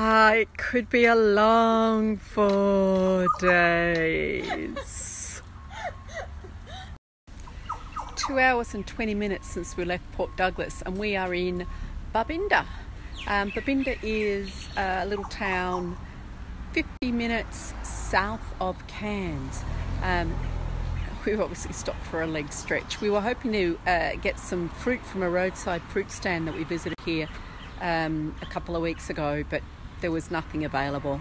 It could be a long 4 days. 2 hours and 20 minutes since we left Port Douglas, and we are in Babinda. Babinda is a little town 50 minutes south of Cairns. We've obviously stopped for a leg stretch. We were hoping to get some fruit from a roadside fruit stand that we visited here a couple of weeks ago, but there was nothing available.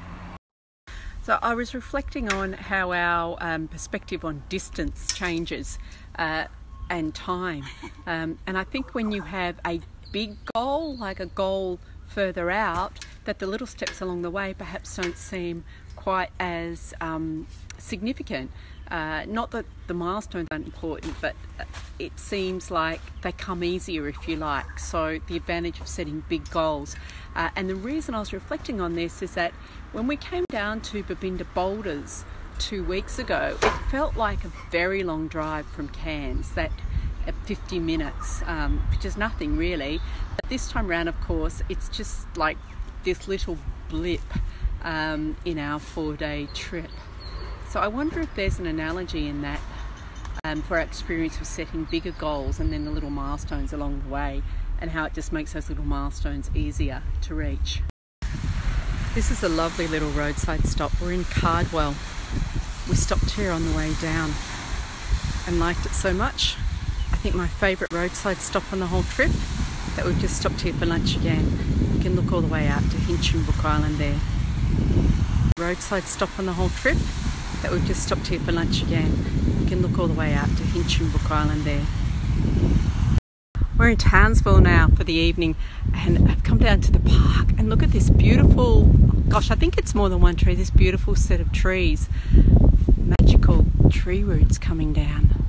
So I was reflecting on how our perspective on distance changes and time. And I think when you have a big goal, like a goal further out, that the little steps along the way perhaps don't seem quite as significant. Not that the milestones aren't important, but it seems like they come easier, if you like. So the advantage of setting big goals. And the reason I was reflecting on this is that when we came down to Babinda Boulders 2 weeks ago, it felt like a very long drive from Cairns, that 50 minutes, which is nothing really. But this time around, of course, it's just like this little blip in our 4-day trip. So I wonder if there's an analogy in that for our experience with setting bigger goals and then the little milestones along the way, and how it just makes those little milestones easier to reach. This is a lovely little roadside stop. We're in Cardwell. We stopped here on the way down and liked it so much. I think my favourite roadside stop on the whole trip, that we've just stopped here for lunch again. You can look all the way out to Hinchinbrook Island there. Roadside stop on the whole trip, that we've just stopped here for lunch again. You can look all the way out to Hinchinbrook Island there. We're in Townsville now for the evening, and I've come down to the park and look at this beautiful, gosh, I think it's more than one tree, this beautiful set of trees. Magical tree roots coming down.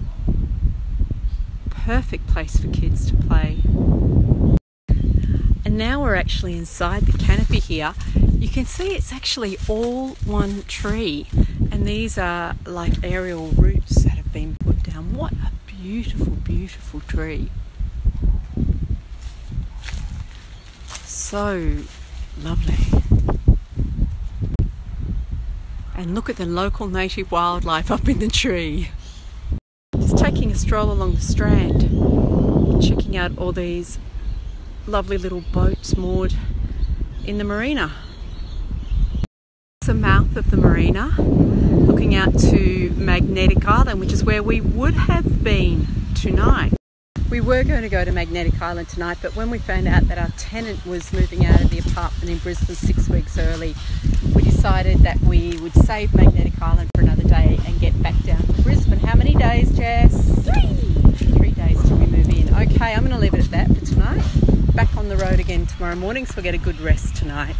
Perfect place for kids to play. And now we're actually inside the canopy here. You can see it's actually all one tree, and these are like aerial roots that have been put down. What a beautiful, beautiful tree. So lovely. And look at the local native wildlife up in the tree. Just taking a stroll along the Strand, checking out all these lovely little boats moored in the marina. The mouth of the marina, looking out to Magnetic Island, which is where we would have been tonight. We were going to go to Magnetic Island tonight, but when we found out that our tenant was moving out of the apartment in Brisbane 6 weeks early, we decided that we would save Magnetic Island for another day and get back down to Brisbane. How many days, Jess? 3 days till we move in. Okay, I'm going to leave it at that for tonight. Back on the road again tomorrow morning, so we'll get a good rest tonight.